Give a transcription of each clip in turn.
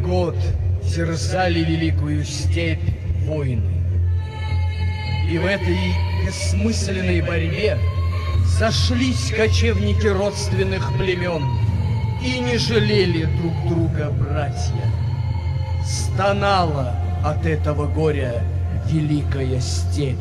год терзали великую степь войны. И в этой бессмысленной борьбе сошлись кочевники родственных племен и не жалели друг друга братья. Стонала от этого горя великая степь.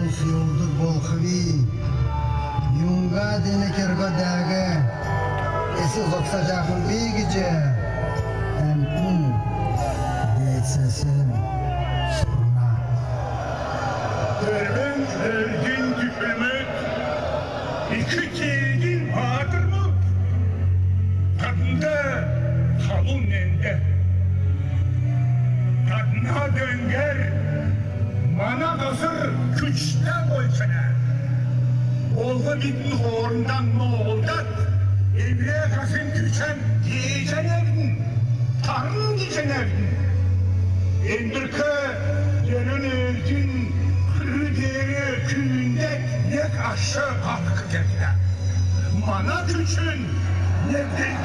Yoldur bolxvi Yunga dene kergo dage Esi zoksa jakın bigice Entin Geçsesin Surna Görmen ergin tüpülmek İki çeydin vardır mı? Kadında kalın ende Kadına dönger Bana kızır küçte koysana Olgu bitmi horundan mı oldat Evliye kasın küçen diyecen evin Tarım diyecen evin Endirke Dönün evdin Kırı deri köyünde Ne aşağı kalkı dediler Bana küçün Ne dedi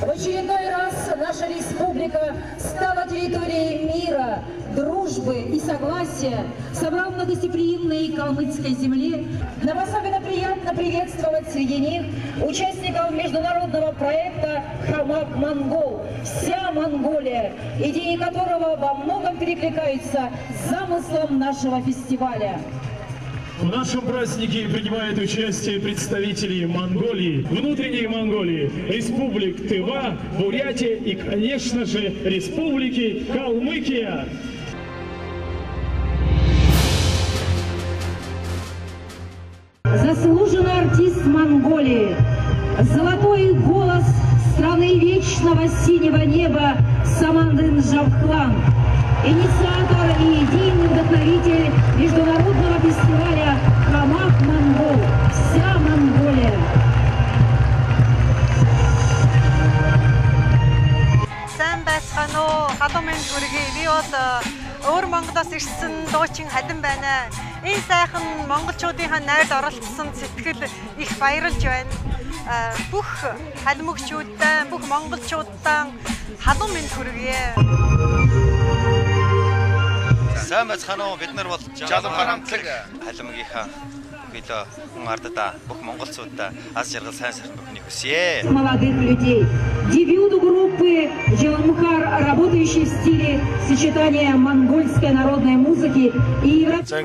В очередной раз наша республика стала территорией мира, дружбы и согласия, собрав на гостеприимной калмыцкой земле. Нам особенно приятно приветствовать среди них участников международного проекта «Хамак Монгол». Вся Монголия, идеи которого во многом перекликаются с замыслом нашего фестиваля. В нашем празднике принимают участие представители Монголии, внутренней Монголии, республик Тыва, Бурятия и, конечно же, республики Калмыкия. Заслуженный артист Монголии, золотой голос страны вечного синего неба Самандын Жавхлан, инициатор и идейный вдохновитель международного фестиваля «Хамак Монгол». Вся Монголия. Сайн байцгаана уу? Халуун минь хүргэе. Би бол өөр Монголоос ирсэн дуучин Хадин байна. Энэ сайхан монголчуудын найрд оролцсон сэтгэл их баярлж байна. Бүх халимөгчүүдтэй, бүх монголчуудаа халуун минь хүргэе. Сайн байцгаана уу? Бид нар бол Жалан харамтлаг халимгийнхаа билээ хүн ардаа бүх монголчуудаа аз жаргал сайн сайхан бүхнийг хүсье. Молодых людей, дебют группы Жаламхар, работающей в стиле сочетания монгольской народной музыки и европейской.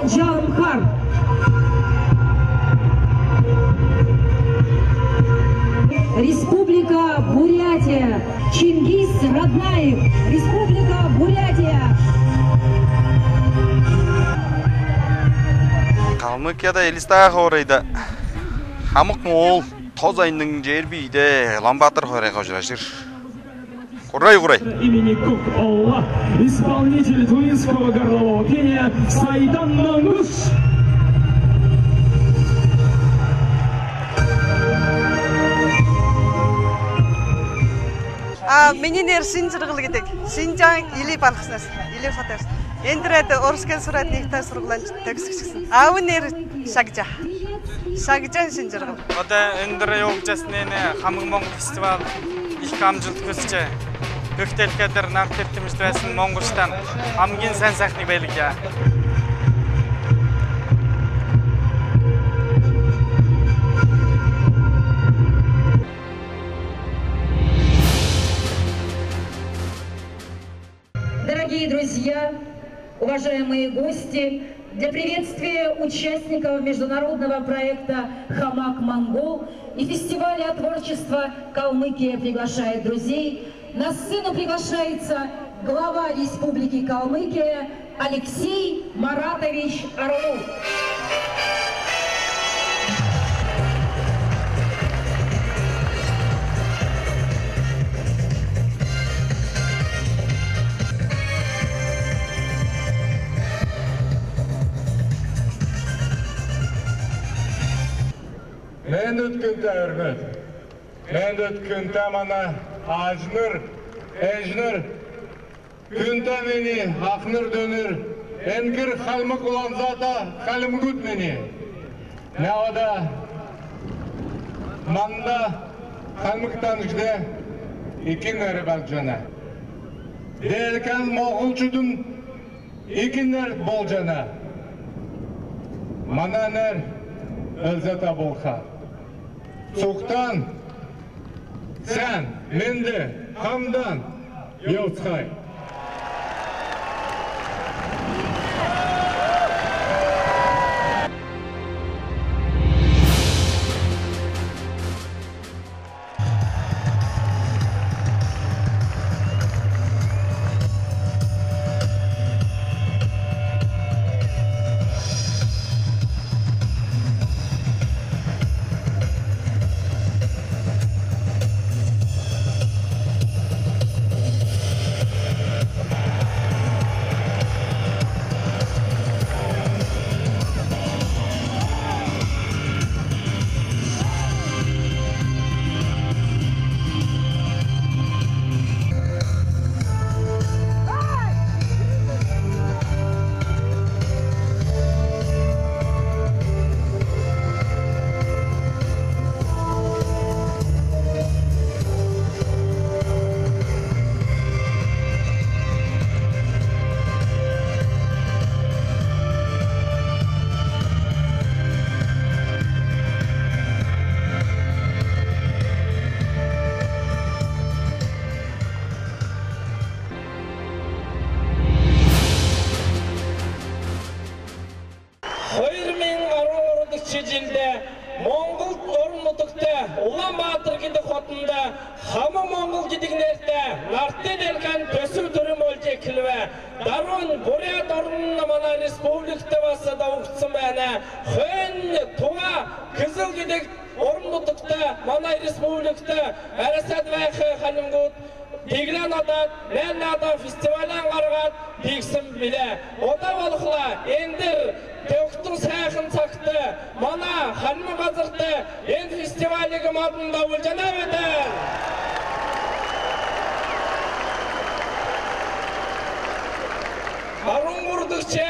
Жаламхар. Республика Бурятия. Чингис Раднаев. Республика Бурятия. Калмыкияда Элистаа хоройда хамык мол тоз айнын жер бийде Ламбатыр хоройга жашыр. Курай. Имени Кук Аллах, исполнитель туинского горлового пения Сайдан Мангуш. Миний нэр Шинжиргал гэдэг. Шинжаан Или балгаснаас Или хотоос. Эндрээд Орскэн сураад нэгтэй сургуулинд төгсгсөн. Аав нэр Шагжа. Шагжан Шинжиргал. Одоо эндэр явуулжсны хамаг Монгол фестивал их амжилт хүсэж Бөхтөлкөдөр нарт эрдэмтэд байсан Монголстан хамгийн сайн сайхныг байлгая. Дорогие друзья, уважаемые гости, для приветствия участников международного проекта «Хамак Монгол» и фестиваля творчества «Калмыкия приглашает друзей» на сцену приглашается глава Республики Калмыкия Алексей Маратович Орлов. Мен өткенде өрмөт. Мен өткенде мана ажныр, эжныр, күнде мені ақныр дөнір, энгір қалмық ұланзада қалым күт мені. Не ода манда қалмықтан үшде икен әрі бәл жана. Деркен моғылчудың икен әрі бол жана. Мана нәр Özeta bolxa. Soğuktan sen, mende, hamdan yolçay. Монгол орнутукта Улан-Батыр гиде хотунда хама Монгол гидигнерде нарте делкен төсү түрүм олже килве дарун Бурят орнуна мана республикте басада уктсын бәне хөн туа кызыл гидик орнутукта мана республикте әресет вайхы халимгут Дегілен адат, лән адат фестивален қарғат, дегсім біле. Ода болықла, ендір, төктің сәйқын сақты, мана, халмы қазырды, енд фестивалігі мадында өлжана өдір. Арун құрдықче,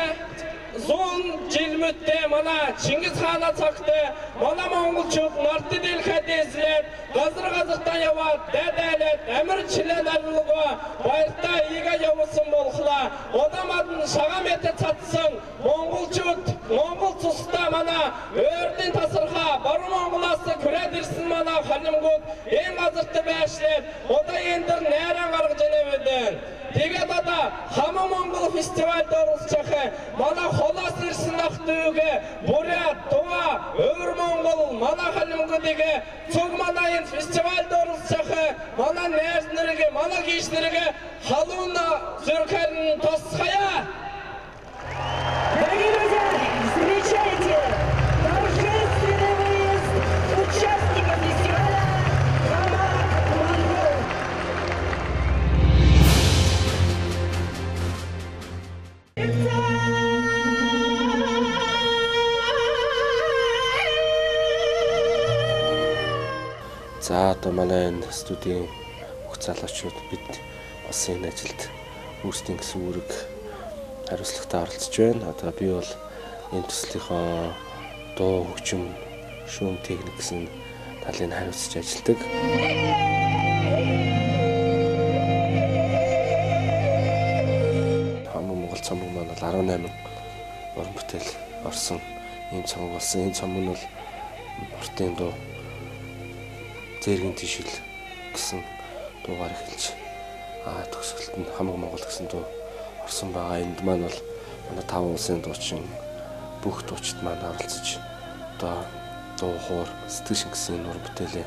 100 жил мөтте манай Чингис хаана цагтаа манай монголчууд нарт дэл хадээслээд газар газартаа яваад дайдайлаад амар члэн арилгаа баяртаа ига явуулсан болохлаа. Одамад шагам ятэ цацсан монголчууд монгол цустай манай өрдөн тасархаа баруун Монголоос хүрээд ирсэн манай халимгууд энэ газарт байшлаад одоо энэ дэр найран гаргаж инэвэдэн. Тэгээд одоо хамаг Монгол фестивальд оролцох манай холоос ирсэн ахтүйгээ бүрээ туга өвөр Монгол манай халимгуудыг цуг манай энэ фестивальд оролцох манай найз нарыг манай гиш нарыг халуун зөрхөн тосхая. Дорогие друзья, встречайте торжественный выезд участников фестиваля «Хамаг Монгол». За одоо манай энэ студийн бүх залуучууд бид бас энэ ажилд өөрсдийн гэсэн үүрэг хариуцлагатай оролцож байна. Одоо би бол энэ төслийнхөө дуу хөгжим, шүүм техник гэсэн талын хариуцж ажилладаг. Хамаг Монгол цомог маань бол 18 уран бүтээл орсон ийм цомог болсон. Энэ цомог нь бол уртын дуу Зэргийн тишэл гэсэн дуугаар эхэлж төгсгөлт нь Хамаг Монгол гэсэн дуу орсон байгаа. Энд маань бол манай 5 улсын дуучин бүх дуучид маань оролцож одоо дуу хоор сэтгэл шингэсэн уран бүтээлээ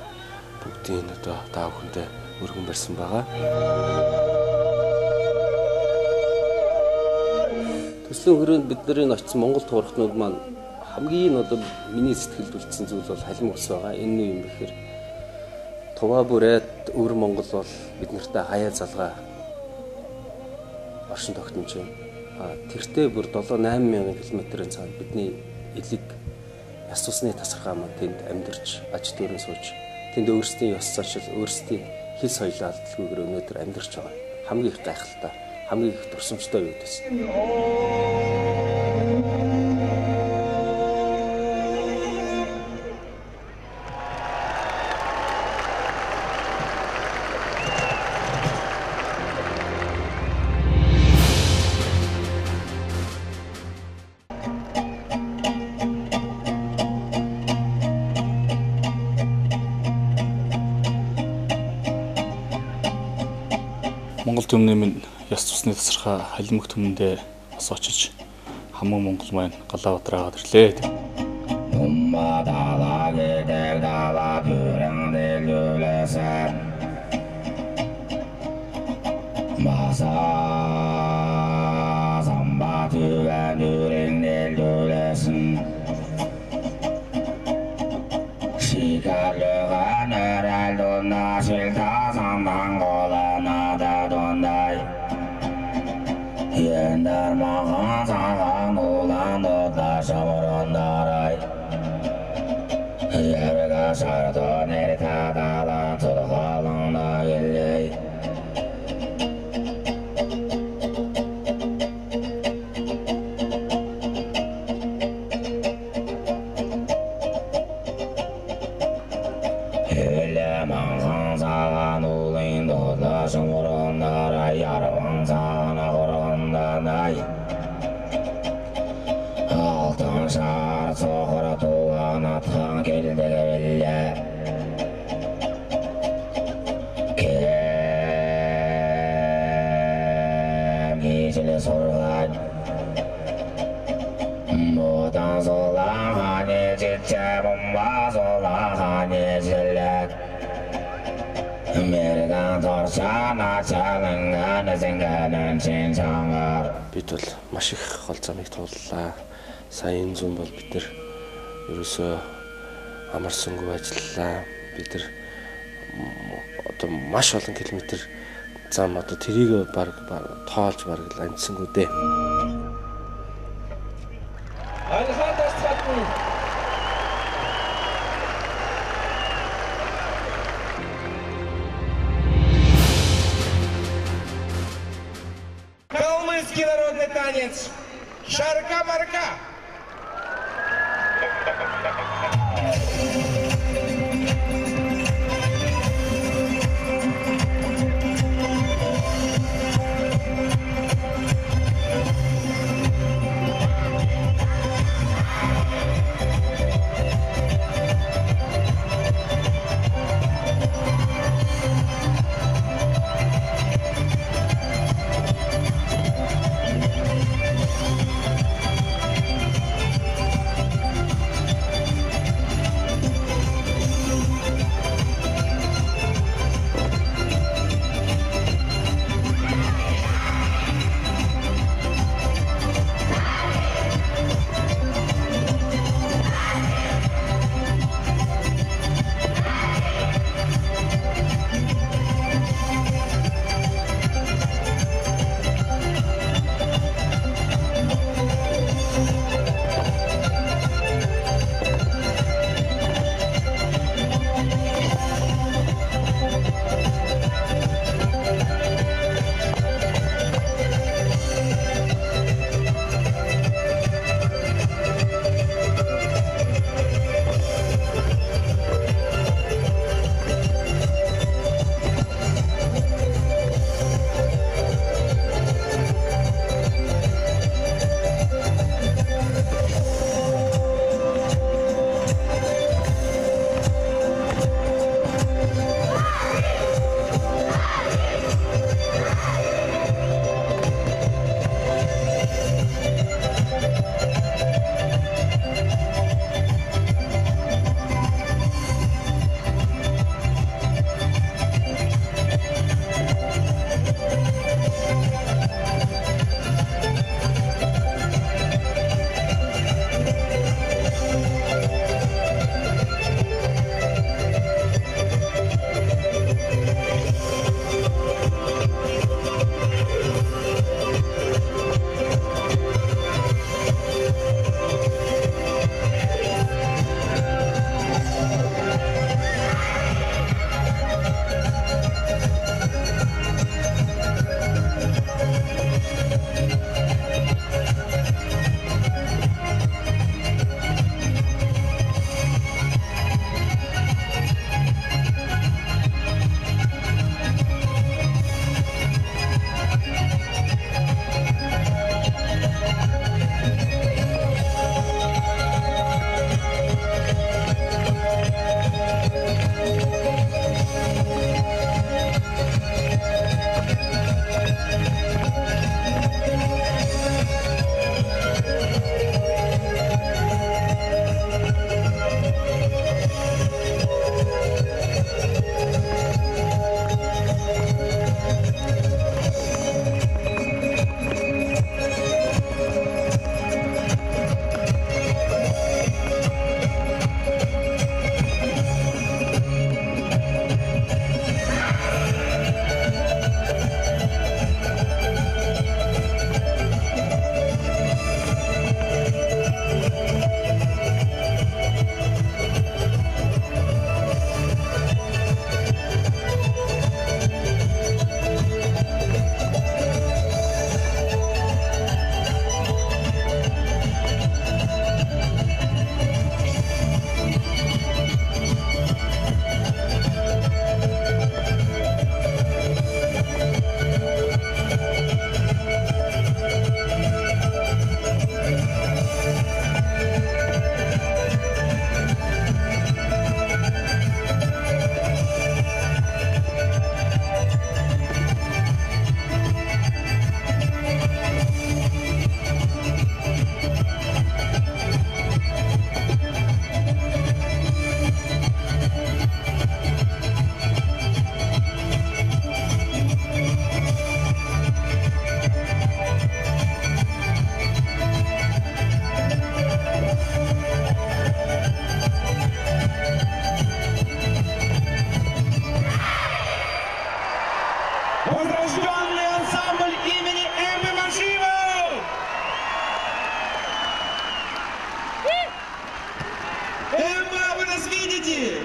бүгдийг одоо та бүхэндээ өргөн барьсан байгаа. Төслийн хүрээнд бидний очсон Монгол туурхтнууд маань хамгийн одоо миний сэтгэлд үлдсэн зүйл бол халим ус байгаа. Энэ нь юм бэхээр Туваа бүрээд өвөр Монгол бол бид нартай хаяа залгаа оршин тогтнож байна. Тэртээ бүр 7-8 мянган км-ийн цаана бидний элэг яс усны тасархаа маань тэнд амьдарч аж төрөн сууж тэнд өөрсдийн ёс заншил, өөрсдийн хэл соёлоо алдалгүйгээр өнөөдөр амьдарч байгаа. Хамгийн их гайхалтай, хамгийн их дурсамжтай юу гэсэн. Монгол төмний минь яс цусны тасархаа халимаг төмөндөө бас очиж Хамаг Монгол маань Галаабаатар аваад ирлээ. Бид бол маш их гол замыг тууллаа. Сайн зүүн бол бид нар ерөөсөө амарсангүй ажиллалаа. Бид нар одоо маш олон километр зам одоо тэрийг баг тоолж баг амжсангүй дээ. Калмыцкий народный танец Шарка-марка!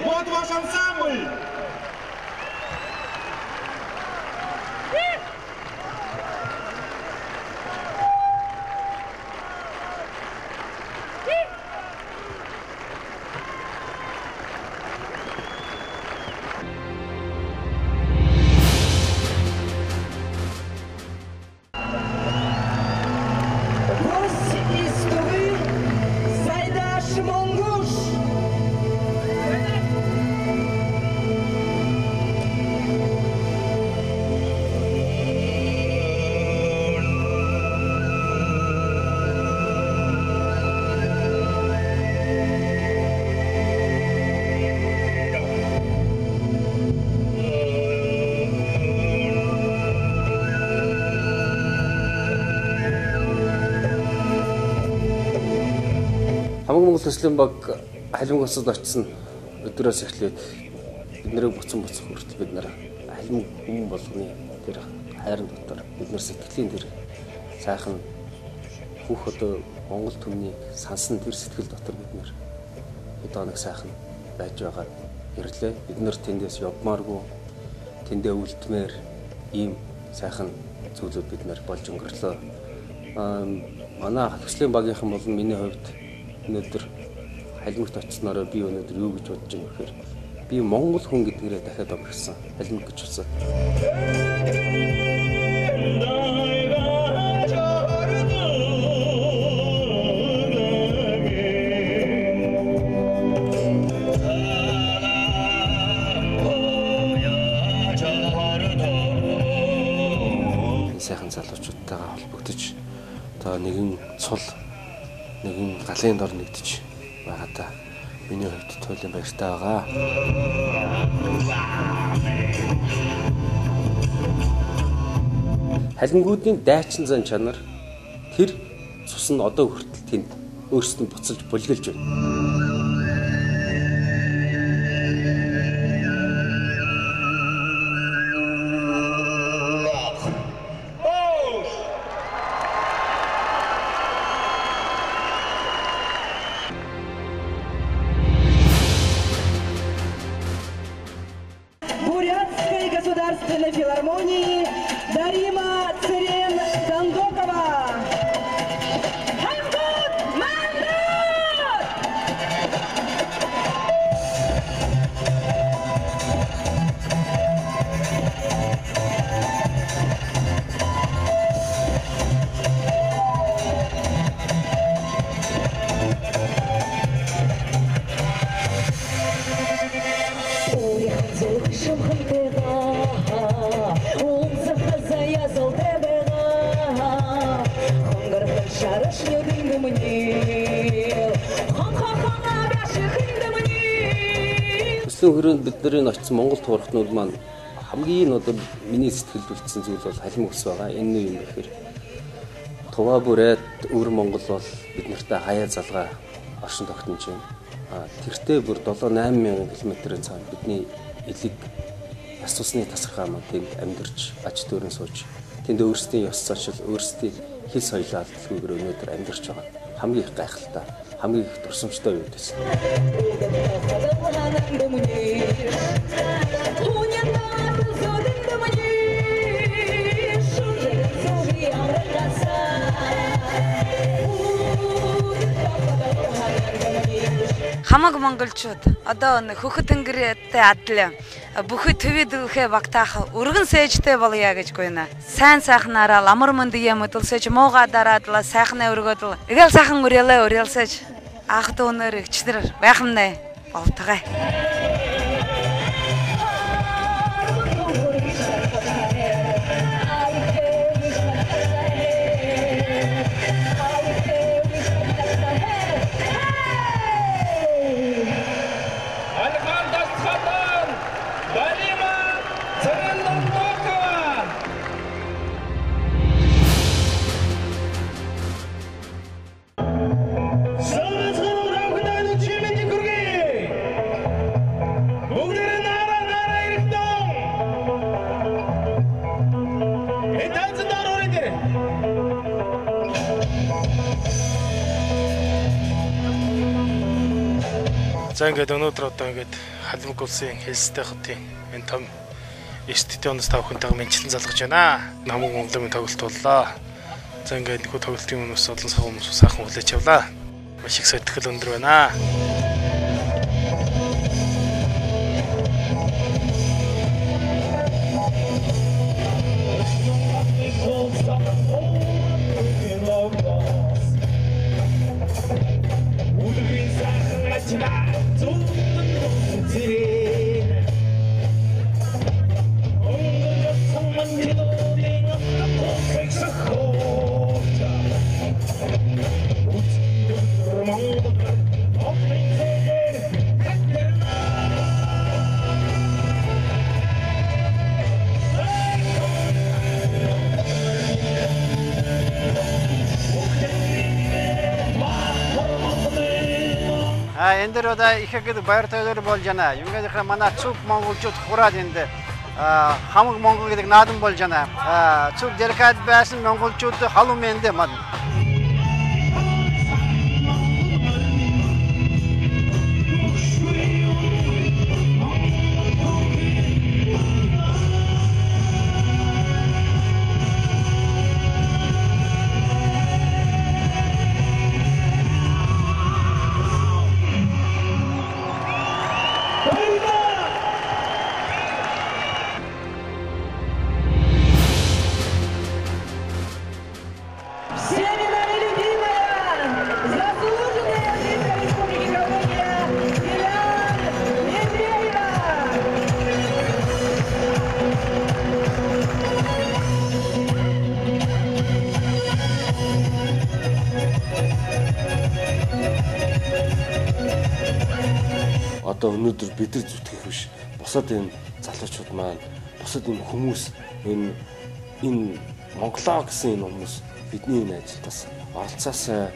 Вот ваш ансамбль! Монгол төслийн баг халимг усад очсон өдрөөс эхлээд биднэрийг буцсан хүртэл бид нар халимг хүн болгоны тэр хайрын дотор бид нар сэтгэлийн тэр сайхан бүх одоо Монгол түмнийг сансан тэр сэтгэл дотор бид нар одоо нэг сайхан байж байгаа ирлээ. Бид нар тэндээс явмааргүй тэндээ үлдмээр ийм сайхан зүйлүүд бид нар болж өнгөрлөө. Манай төслийн багийнхан бол миний хувьд өнөөдөр халимгт очснороо би өнөөдөр юу гэж бодож байгаа юм гэхээр би Монгол хүн гэдгээрээ дахиад өнгөрсөн халимг гэж утсан. Сайхан залуучуудтайгаа холбогдож одоо нэгэн цул нэгэн галын дор нэгдэж байгаадаа миний хувьд туйлын баяртай байгаа. Халимгуудын дайчин зан чанар тэр цус нь одоо хүртэл тэнд өөрсдөд буцалж булгилж байна. Бурятской государственной филармонии Дарима Церен-Кондокова. Төслийн хүрээнд бидний очсон Монгол туурхтнууд маань хамгийн одоо миний сэтгэлд үлдсэн зүйл бол халимг ус байгаа. Энэ нь юм гэхээр Туваа бүрээд өвөр Монгол бол бид нартай хаяа залгаа оршин тогтнож байна. Тэртээ бүр 7-8 мянган км-ийн цаана бидний элэг яс усны тасархай маань тэнд амьдарч аж төрөн сууж тэнд өөрсдийн ёс заншил өөрсдийн хэл соёлоо алдалгүйгээр өнөөдөр амьдарч байгаа. Хамгийн их гайхалтай, хамгийн их дурсамжтай юу гэсэн. Хамаг монголчууд одоо хөхөт тэнгэртэй адил бүхий төвөд өгөхэ багтаах өргөн сээжтэй болъё гэж гуйна. Сайн сайхнаараа ламар мөндгий мэдэлсэж мууга дараадла сайхнаа өргөдөл игэл сайхан өрөөлсэж ах дүүнэр игчнэр байхамнэ болтгай. За ингээд өнөөдөр одоо ингээд халимг улсын хэлстэй хотын энэ том стадионоос та бүхэнтэйгээ мэдлэн залгаж байна. Намаг Монголын тоглолт боллоо. За ингээд нөхөд тоглолтын өмнөөс олон сайхан хүлээж авлаа. Маш их сэтгэл өндөр байна. энэ дээр одоо их их баяр таалал болж байна. Ингээд манай цуг монголчууд хураад энд хамаг монгол гэдэг наадам болж байна. Цуг деликат байсан монголчууд халуун мэндэ мад. Одоо өнөөдөр бид нар зүтгэх биш. Бусад энэ залуучууд маань, бусад энэ хүмүүс энэ Монголоо гэсэн энэ хүмүүс бидний энэ ажилд бас оролцоосаа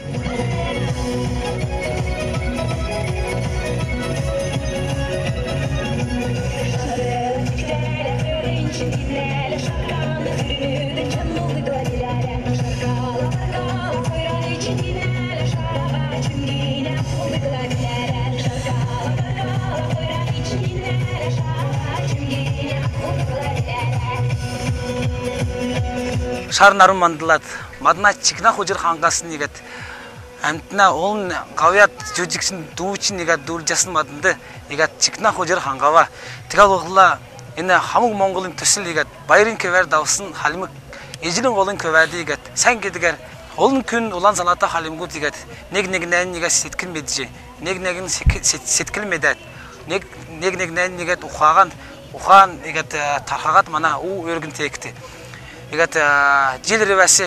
шар наран мандалаад маднаа чигнах хужир хангаас нэгэд амтна уун гавьяд жүжигсэн дүүчин нэгэд дүүржсэн маданд нэгэд чигнах хужир хангава тэгэл углаа энэ хамаг монголын төсөл нэгэд баярын квер давсан халимг эжлэн голын квадигэд сан гэдгээр олон күн улаан салаата халимгууд нэгэд нэг нэгэс сэтгэл мэджээ нэг нь сэтгэл мэдээд нэг нэгэд ухаан нэгэд тархагаад манай уу өргөнтэйгтэй игээд жилэр бас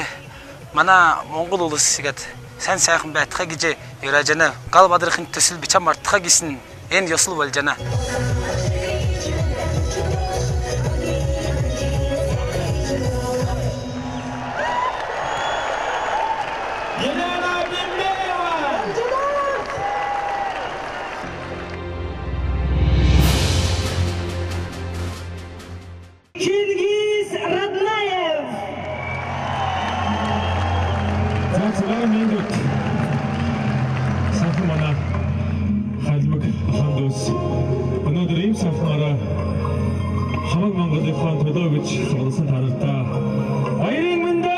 манай Монгол улс игээд сайн сайхан байтхаа гэж яриаж байна. Гал бадрахын төсөл бичээ мартхаа гэсэн энэ ёсол болж байна. хамаг монголын төлөө гэж сонсон харалтаа. Баярын мэндэ!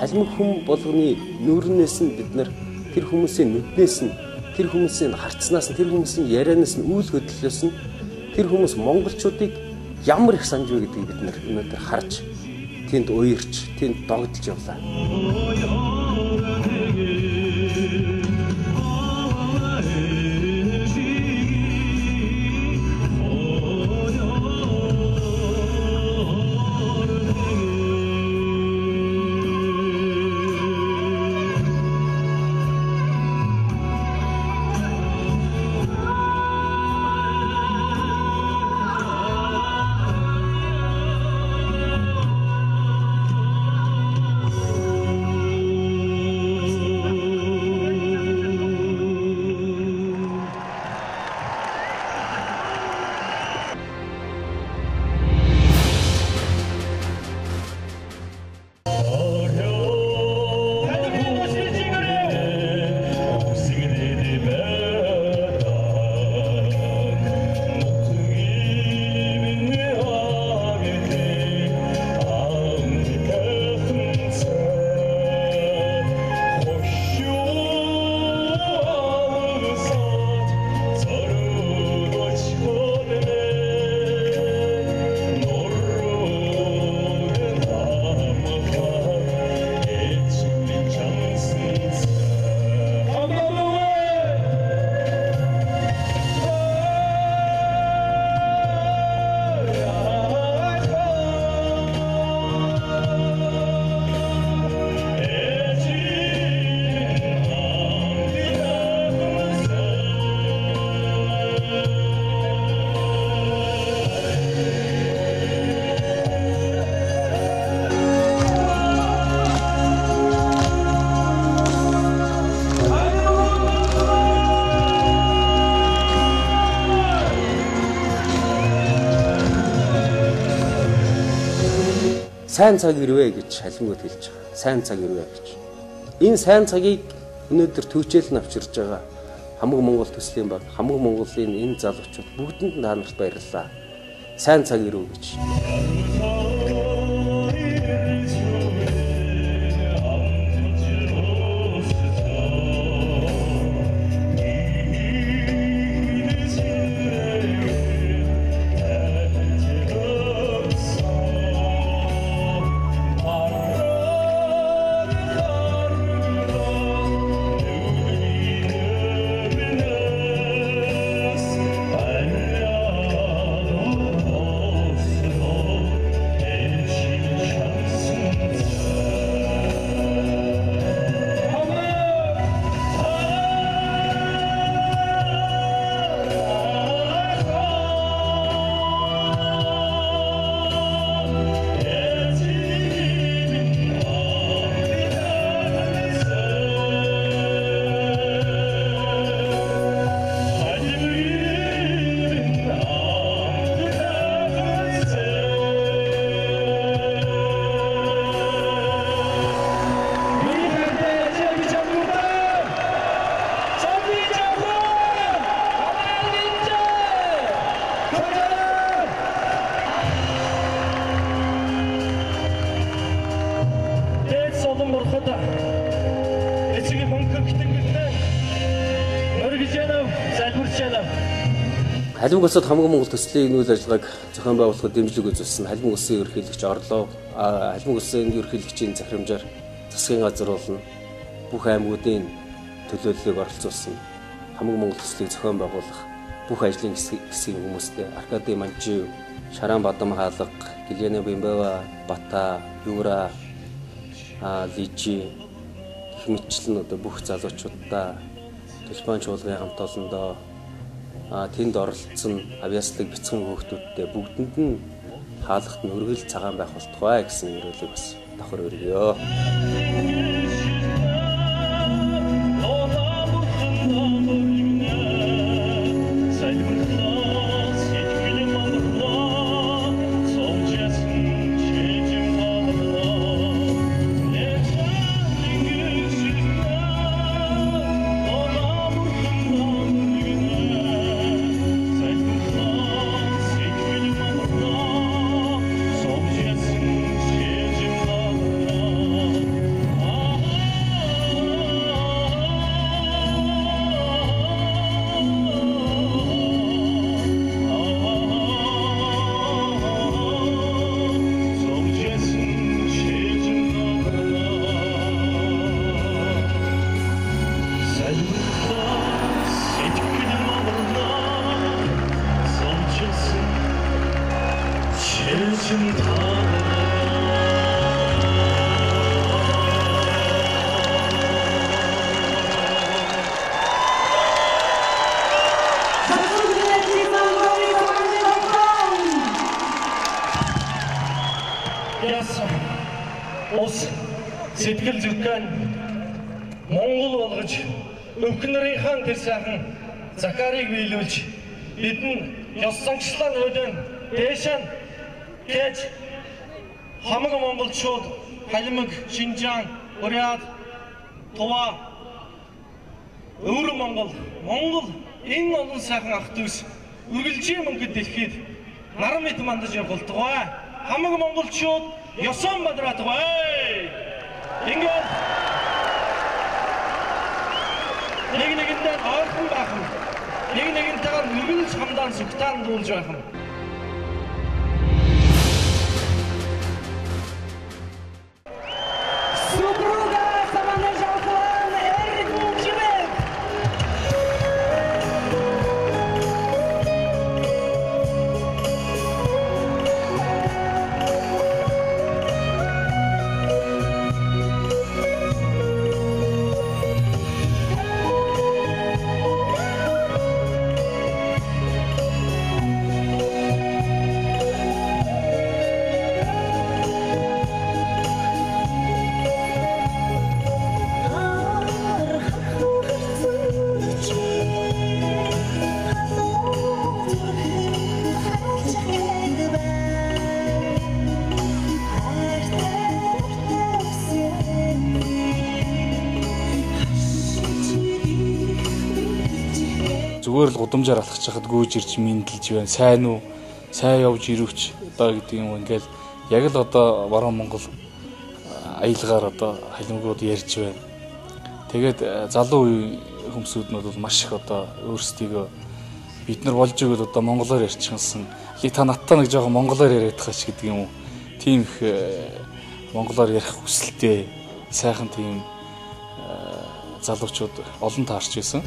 Халимг хүм болгоны нүүрнээс нь бид нар тэр хүмүүсийн нүднээс нь тэр хүмүүсийн харцнаас нь тэр хүмүүсийн ярианаас нь үйл хөдлөлөөс нь тэр хүмүүс монголчуудыг ямар их санаж вэ гэдгийг бид нар өнөөдөр харж тэнд уярч тэнд догдолж явлаа. сайн цаг ирвэ гэж халимгууд хэлж байгаа. Сайн цаг ирвэ гэж. Энэ сайн цагийг өнөөдөр төвчээл нь авчирж байгаа хамаг Монгол төслийн баг, хамаг Монголын энэ залуучууд бүгдэнд та нарт баярлалаа. Сайн цаг ирвэ гэж. Халимг улсад хамаг Монгол төслийн нүүл ажиллагааг зохион байгуулахад дэмжлэг үзүүлсэн халимг улсын ерөнхийлөгч Орлоо халимг улсын ерөнхийлөгчийн захирамжаар засгийн газар болон бүх аймагуудын төлөөллийг оролцуулсан хамаг Монгол төслийг зохион байгуулах бүх ажлын хэсгийн хүмүүстэй Аркадий Манчив, Шаран Бадам хаалга, Гэлэна Бимбава, Бата, Юра, Лижи гэх мэтчлэн одоо бүх залуучуудаа төлбөрийн чуулганы хамт олондоо тэнд оролцсон авьяаслаг бяцхан хүүхдүүдтэй бүгдэнд нь хаалгат нь өргөл цагаан байх болтугай гэсэн өрөөлөг бас давхар өргөё. Сэтгэл зүрхэн Монгол болгож өвгнөрийнхэн тэр сайхан Закарыг биелүүлж бидэн ёс заншлан өдөн дээшэн гэж хамаг монголчууд Халимаг, Шинжаан, Бурят, Тува Өвөр Монгол энэ олон сайхан ах дүүс үргэлжийн мөнгөд дэлхийд наран мэт мандаж явуултугай хамаг монголчууд ёсон бадратугай ингээд нэг-нэгэндээ ойрхон байх нь нэг-нэгэнтэйгээр үргэлж хамдаан сүгтаан дуулж байх нь зүгээр л гудамжаар алхаж хахад гүйж ирж мэдлж байна. Сайн уу? Сайн явж ирвч одоо гэдэг юм ингээл яг л одоо баруун Монгол аялгаар одоо халимгууд ярьж байна. Тэгээд залуу үеийн хүмүүсүүд бол маш их одоо өөрсдийгөө бид нар болж өгöd одоо монголоор ярьчихсан. Та надтай нэг жоохон монголоор яриад байгаа ч гэдэг юм уу. Тийм их монголоор ярих хүсэлтэй сайхан тийм залуучууд олон таарч байсан.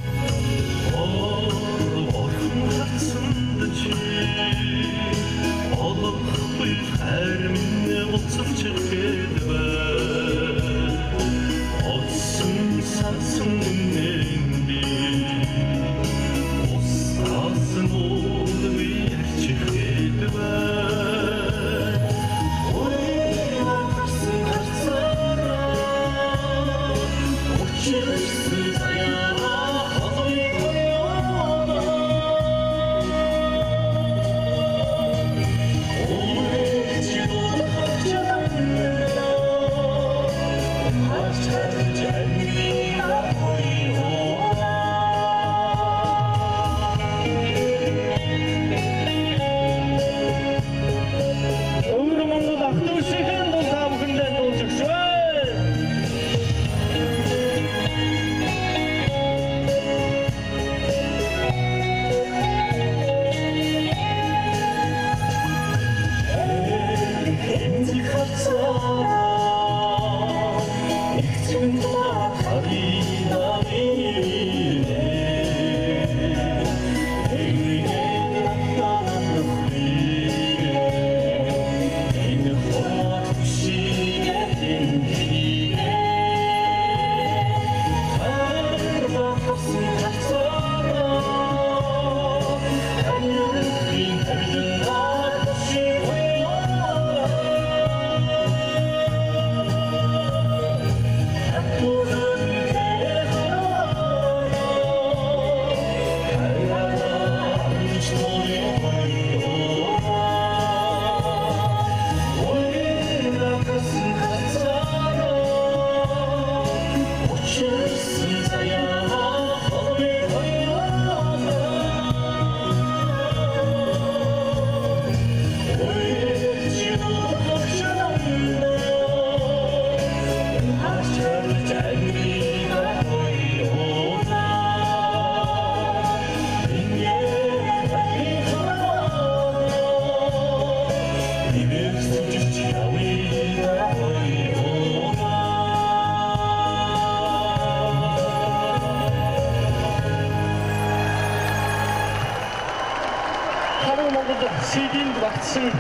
CD-нд багтсан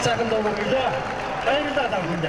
цагаан дуугарлаа. Баярлалаа танд.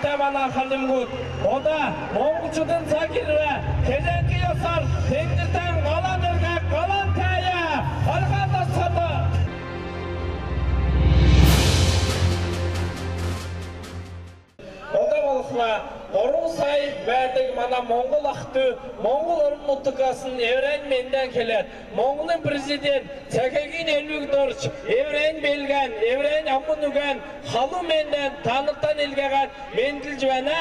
Хайртай манай халимгууд удаа монголчуудын цаг ирвэ Тэрэнки ёсоор Тэнгэртэн голон өргөг голон таяа орхон тосгоо. Одоо болохоор 3 сая байдаг манай Монгол ах トゥ Монгол орон нутгаас нь Еврейн мэндэн хэлээд Монголын президент цахигийн элвэг дорж Еврейн бэлгэн Еврейн амун нүгэн халуу мэндэн танартаа нэлгээгээд мэндэлж байна.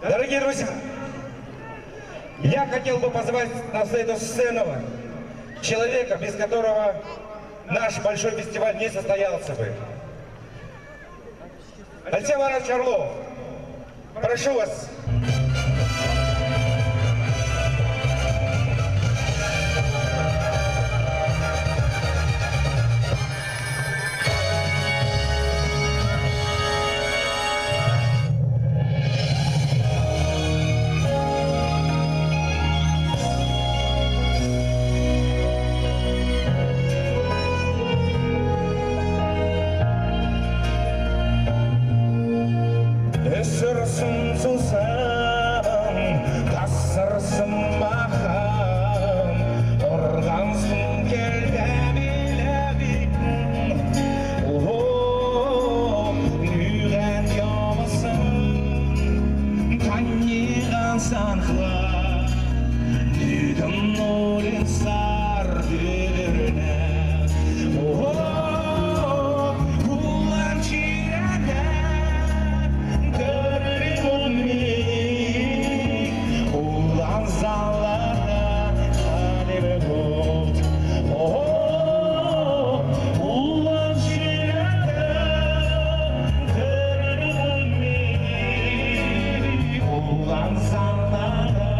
Дорогие друзья, я хотел бы позвать на эту сцену человека, без которого наш большой фестиваль не состоялся бы. Алексей Иванович Орлов, прошу вас. Esirsin susam, kasırsın maham, organsın gelmebilebin. Oh, nüren yamasın, tanyigan sanhla, nüdüm nurin sar dürüne. Oh, kullan çirene. Ulan sanlara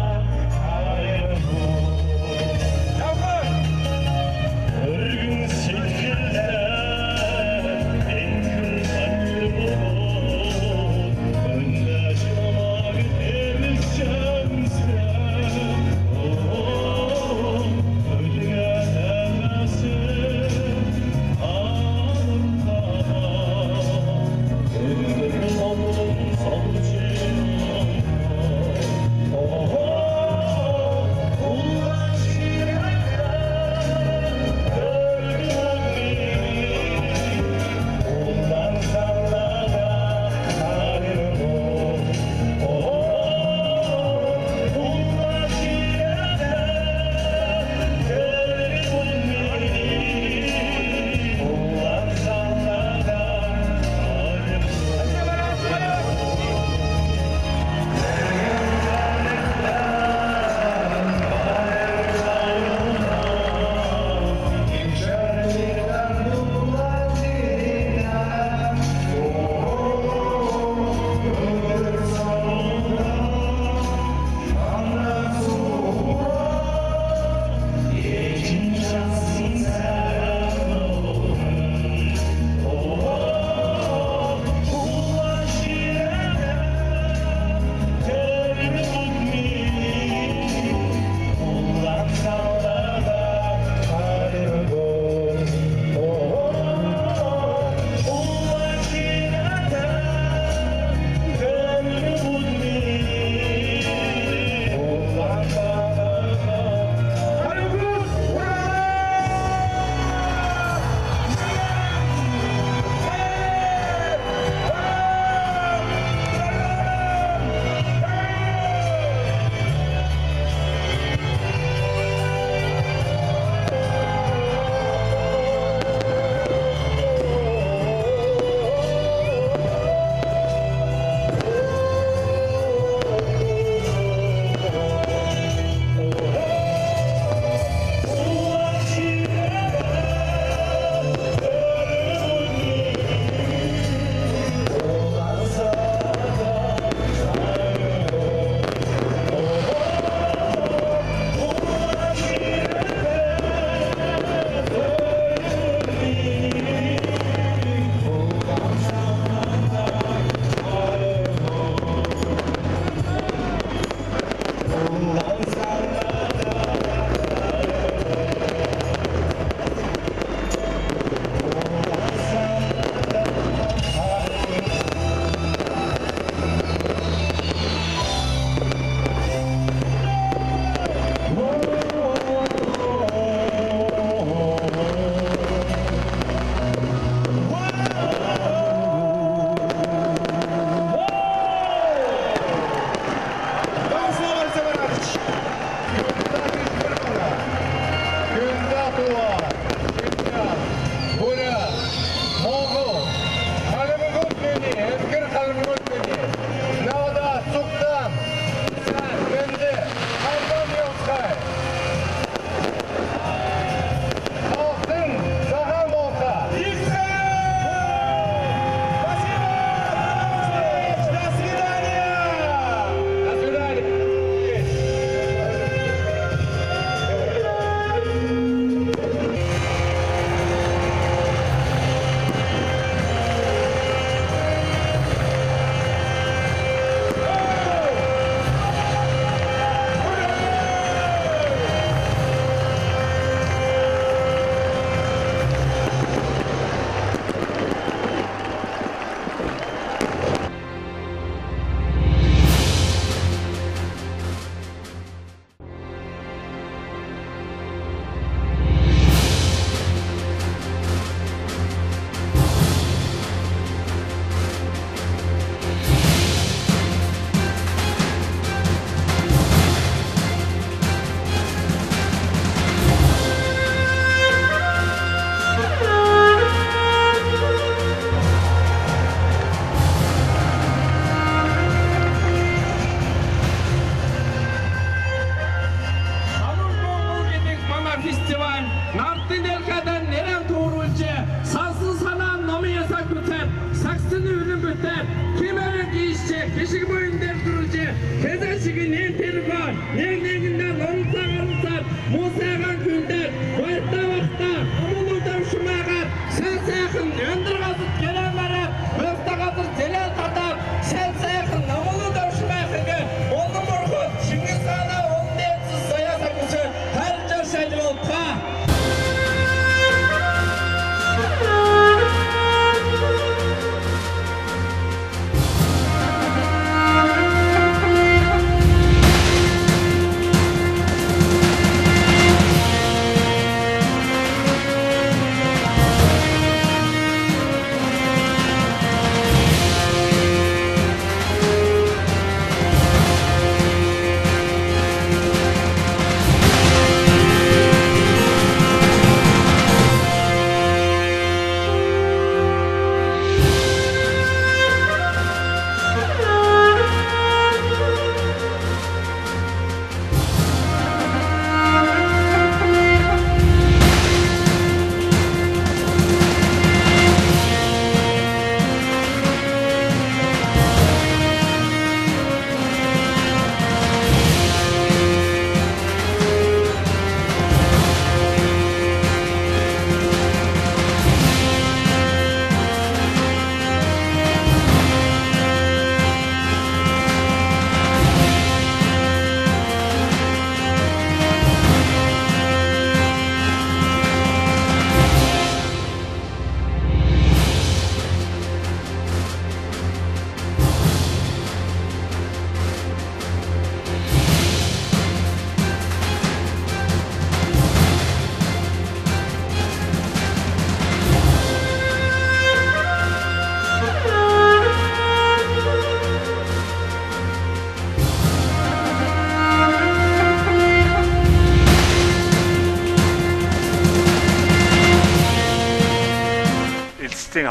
ешігінен тербан, нең-неңінден ұрынсар, мұсаған күндер, байта вақта, амылудан шумағат, шәл сәқін өндір қазып келен бары, өсті қазыр зелел қатап, шәл сәқін амылудан шумағынғы, олды мұрғыт, Шыңғыс хана, олды етсіз саясатыншы, әр жар шәлі болып қа.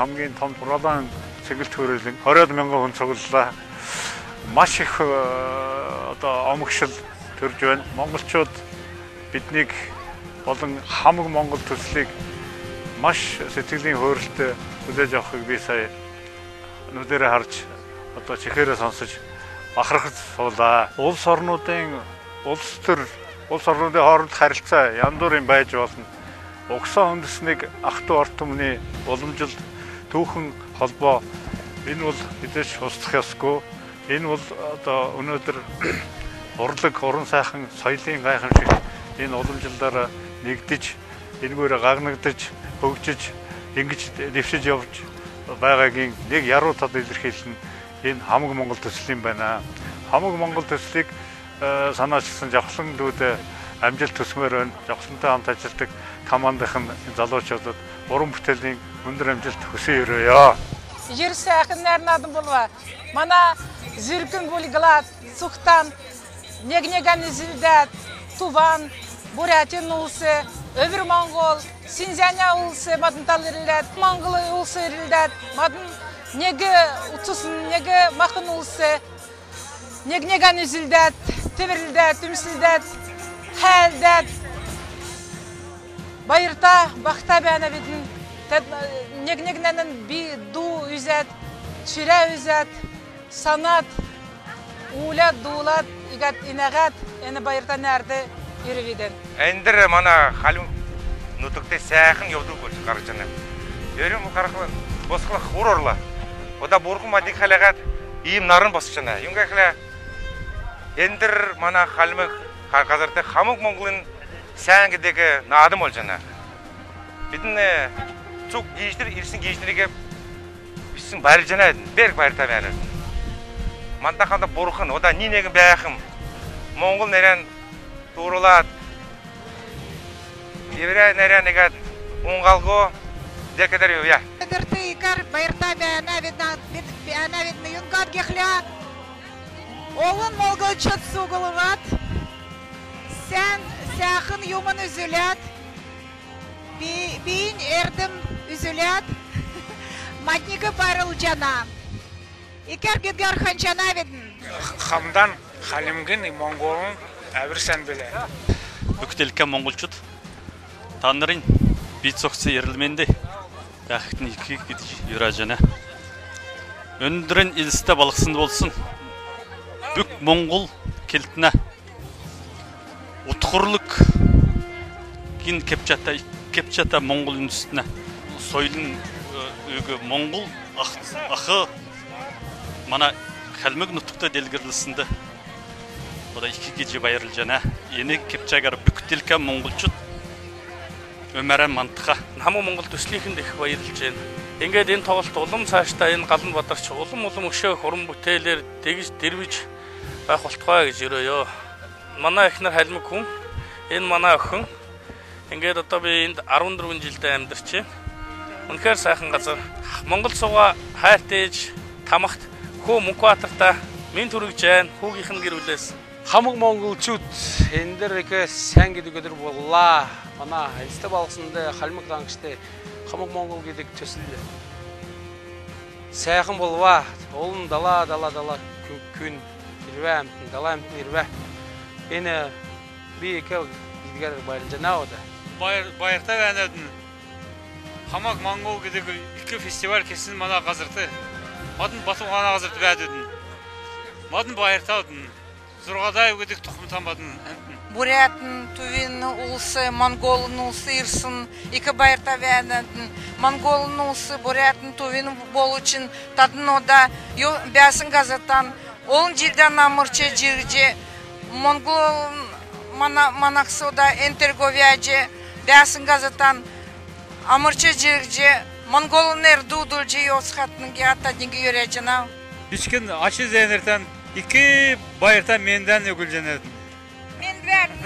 хамгийн том хураалан цэгэлт хүрээлэн 20 мянган хүн цуглалаа. Маш их одоо омгшил төрж байна. Монголчууд биднийг болон хамаг монгол төслийг маш сэтгэлийн хөөрөлтөй хүлээж авахыг би сая нүдэрээ харж одоо чихээрээ сонсож бахархаж суулаа. Улс орнуудын улс орнуудын хооронд харилцаа янз бүрийн байж болно. Угсаа үндэснийг ах トゥ ард түмний уламжил түүхэн холбоо энэ бол мэдээж устдах ёсгүй. Энэ бол одоо өнөөдөр урлаг, уран сайхан, соёлын гайхамшиг энэ уламжлалаараа нэгдэж, энэгээр гагнагдаж, хөгжиж, ингэж дэвшиж явж байгаагийн нэг яруу тал илэрхийлэн энэ хамаг монгол төслийн байна. Хамаг монгол төслийг санаачилсан жавхлан дүүд амжилт төсмөр байна. Жавхлантай хамт ажилладаг командын залуучуудад уран бүтээлийн өндөр амжилт хүсье өрөөё. Жер сайхан нарнадын болва. Мана зиркэн булглад, сухтан, негнеган изилдат, Туван, Бурятин улсы, Өвір Монгол, Синьцзяня улсы, мадын талырылдат, Монгол улсы ирілдат, мадын неге утусын, неге мақын улсы, негнеган изилдат, теверлдат, үмсілдат, хәлдат, байырта, бақта бәні бетін, негнегненін би ду үзәт, чүрә үзәт, санат, улат, дулат, игат, инағат, әні байырта нәрді үріведен. Әндір мана қалым нұтықтай сәқын еуді көрші қарғычаны. Өрім қарқылын, босқылық ұр орла. Ода бұрғым адик қалағат, иім нарын басычаны. Юнға қыла, әндір мана қалымы қазірді қамық Монголын сәңгідегі надым ол жана. Бетін çok gençler ilsin gençlere bizim bayırcana berk bayırta beri. Mantakanda borukun o da ninegin bayakım. Mongol neren doğrulat. Evre neren negat ungalgo dekeder yo ya. Дерти икар байырта бәна видно юнгат гехля. Олын молголчот сугылыват. Sen сәхын юмын үзілет. Бейін әрдім үзілет. Матнигі барыл жана. Икер гедгар ханчана ведін. Хамдан халимгін монголын әбірсен біле. Бүктелікке монголчуд. Танырын бит соқсы ерілменде. Дәхіктің екі кетіш юра жана. Өндірін елісті балықсынды болсын. Бүк монгол келтіне утқырлық кин кепчата Моңғол үндістіне сойлын өгі Моңғол ақы мана қалмық нұтықта делгірлісінде ода 2 gece bayırıl jana yeni kepçagar бүктелке Моңғолчут өмәрән мантыға намы Моңғол төслихінде bayırıl жан Ингээ ден тоглолт улам цаашдаа энэ галан бадарч улам өшөө хуран бүтээлэр тэгж дэрвэж байх болтугай гэж өрөөё. Манай эхнэр халимг хүн энэ манай охин ингээд одоо би энд 14 жилдээ амьдарч байна. Үнэхээр сайхан газар. Монгол сууга хайртээж тамагт хөө Мөнхбаатарта минь төрөгж байна. Хүүгийнх нь гэрүүлээс хамаг монголчууд энэ дэр их сайн гэдэг өдөр боллаа. Манай элстэй балгасанд халимг дангчтай хамаг монгол гэдэг төсөл сайхан болва. Олон дала күн ирвэ дала амт ирвэ. Энэ би их идэгэр баярлажана ода. Баяртай байнадын хамаг монгол гэдэг iki фестиваль kesin манай газартай. Модон Батумхана газарт байдадын. Модон баяртайдын. Зургадай гэдэг тухмтан бадын. Бурятын, Тувин улсы, Монголын улсы ирсын, iki баяртай байнадын. Монголын улсы, Бурятын, Тувин болучин тадын ода бәсін газаттан. Олын жерден амырчы жерге Монгол манақсода энтерговияже бәсін газаттан амырчы жерге Монголын эрдудулжы йосхатынге аттадынге өрәжінау. Ишкен ачы зәйнерден iki bayırta menden ögülcenerdim. Men verdim,